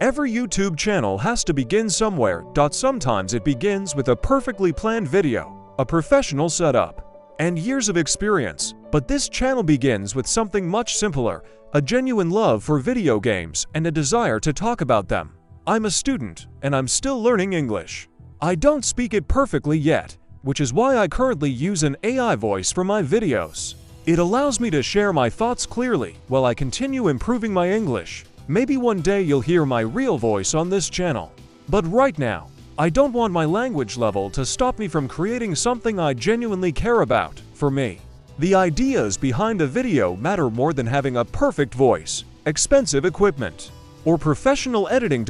Every YouTube channel has to begin somewhere. Sometimes it begins with a perfectly planned video, a professional setup, and years of experience. But this channel begins with something much simpler, a genuine love for video games and a desire to talk about them. I'm a student, and I'm still learning English. I don't speak it perfectly yet, which is why I currently use an AI voice for my videos. It allows me to share my thoughts clearly while I continue improving my English. Maybe one day you'll hear my real voice on this channel. But right now, I don't want my language level to stop me from creating something I genuinely care about. For me, the ideas behind a video matter more than having a perfect voice, expensive equipment, or professional editing.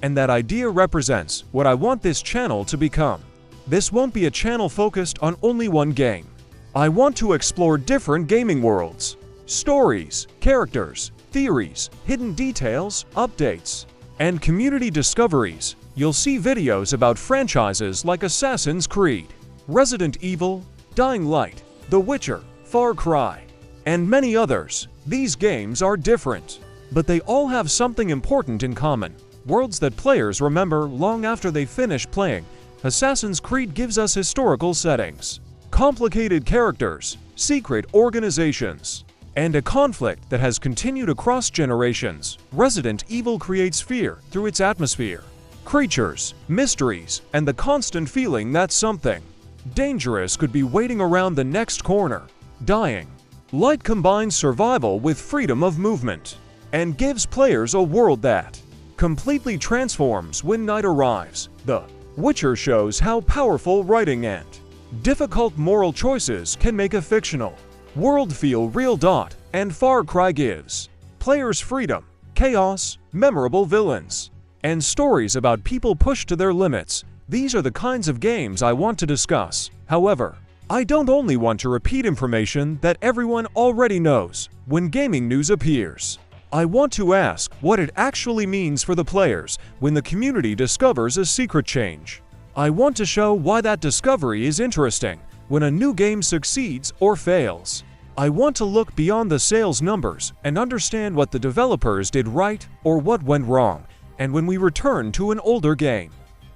And that idea represents what I want this channel to become. This won't be a channel focused on only one game. I want to explore different gaming worlds, stories, characters, theories, hidden details, updates, and community discoveries. You'll see videos about franchises like Assassin's Creed, Resident Evil, Dying Light, The Witcher, Far Cry, and many others. These games are different, but they all have something important in common: worlds that players remember long after they finish playing. Assassin's Creed gives us historical settings, complicated characters, secret organizations, and a conflict that has continued across generations. Resident Evil creates fear through its atmosphere, creatures, mysteries, and the constant feeling that something dangerous could be waiting around the next corner. Dying Light combines survival with freedom of movement and gives players a world that completely transforms when night arrives. The Witcher shows how powerful writing and difficult moral choices can make a fictional world feel real. And Far Cry gives players freedom, chaos, memorable villains, and stories about people pushed to their limits. These are the kinds of games I want to discuss. However, I don't only want to repeat information that everyone already knows. When gaming news appears, I want to ask what it actually means for the players when the community discovers a secret change. I want to show why that discovery is interesting when a new game succeeds or fails. I want to look beyond the sales numbers and understand what the developers did right or what went wrong. And when we return to an older game,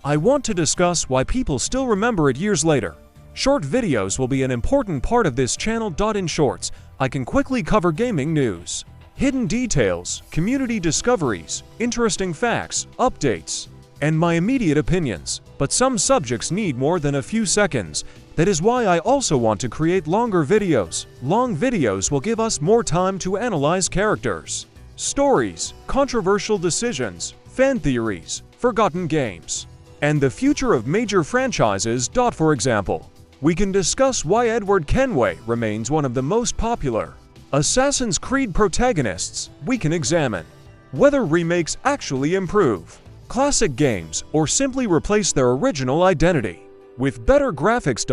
I want to discuss why people still remember it years later. Short videos will be an important part of this channel. In shorts, I can quickly cover gaming news, hidden details, community discoveries, interesting facts, updates, and my immediate opinions. But some subjects need more than a few seconds. That is why I also want to create longer videos. Long videos will give us more time to analyze characters, stories, controversial decisions, fan theories, forgotten games, and the future of major franchises. For example, we can discuss why Edward Kenway remains one of the most popular Assassin's Creed protagonists. We can examine whether remakes actually improve classic games or simply replace their original identity with better graphics.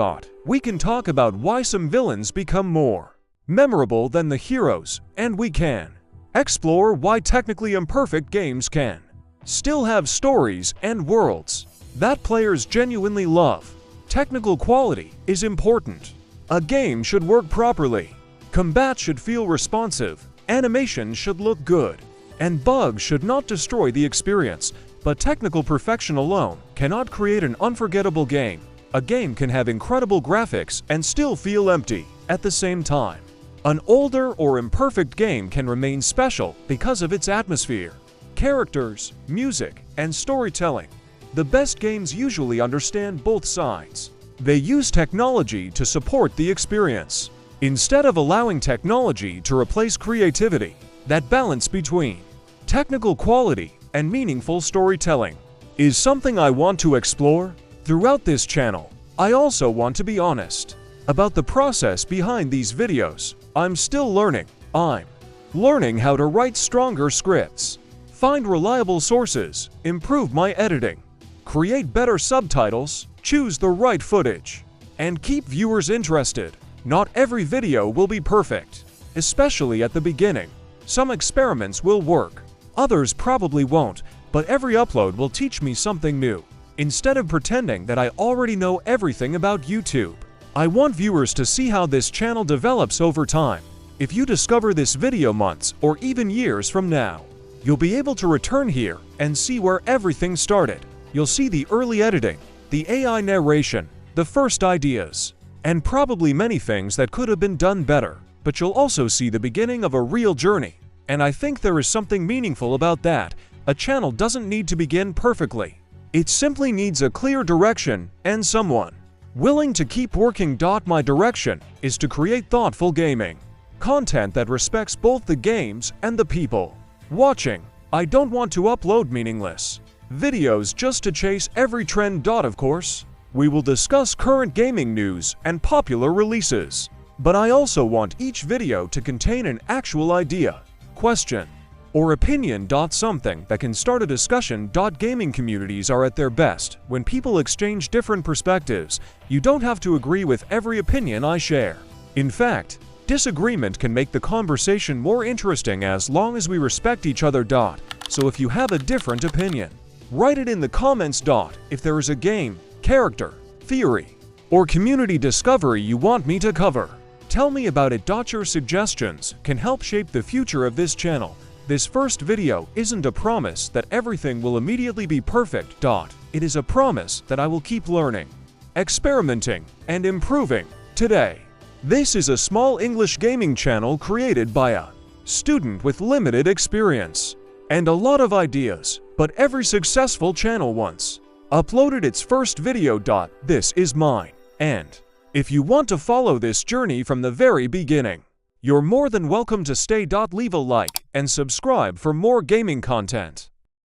We can talk about why some villains become more memorable than the heroes, and we can explore why technically imperfect games can still have stories and worlds that players genuinely love. Technical quality is important. A game should work properly. Combat should feel responsive. Animation should look good. And bugs should not destroy the experience. But technical perfection alone cannot create an unforgettable game. A game can have incredible graphics and still feel empty at the same time. An older or imperfect game can remain special because of its atmosphere, characters, music, and storytelling. The best games usually understand both sides. They use technology to support the experience, instead of allowing technology to replace creativity. That balance between technical quality and meaningful storytelling is something I want to explore throughout this channel. I also want to be honest about the process behind these videos. I'm still learning. I'm learning how to write stronger scripts, find reliable sources, improve my editing, create better subtitles, choose the right footage, and keep viewers interested. Not every video will be perfect, especially at the beginning. Some experiments will work, others probably won't, but every upload will teach me something new. Instead of pretending that I already know everything about YouTube, I want viewers to see how this channel develops over time. If you discover this video months or even years from now, You'll be able to return here and see where everything started. You'll see the early editing, the AI narration, the first ideas, and probably many things that could have been done better. But you'll also see the beginning of a real journey. And I think there is something meaningful about that. A channel doesn't need to begin perfectly. It simply needs a clear direction and someone willing to keep working. My direction is to create thoughtful gaming content that respects both the games and the people watching. I don't want to upload meaningless videos just to chase every trend. Of course, we will discuss current gaming news and popular releases, but I also want each video to contain an actual idea, question, or opinion. Something that can start a discussion. Gaming communities are at their best when people exchange different perspectives. You don't have to agree with every opinion I share. In fact, disagreement can make the conversation more interesting as long as we respect each other. So if you have a different opinion, write it in the comments. If there is a game, character, theory, or community discovery you want me to cover, tell me about it. Your suggestions can help shape the future of this channel. This first video isn't a promise that everything will immediately be perfect. It is a promise that I will keep learning, experimenting, and improving. Today, this is a small English gaming channel created by a student with limited experience and a lot of ideas, but every successful channel once uploaded its first video. This is mine, and if you want to follow this journey from the very beginning, you're more than welcome to stay. Leave a like and subscribe for more gaming content.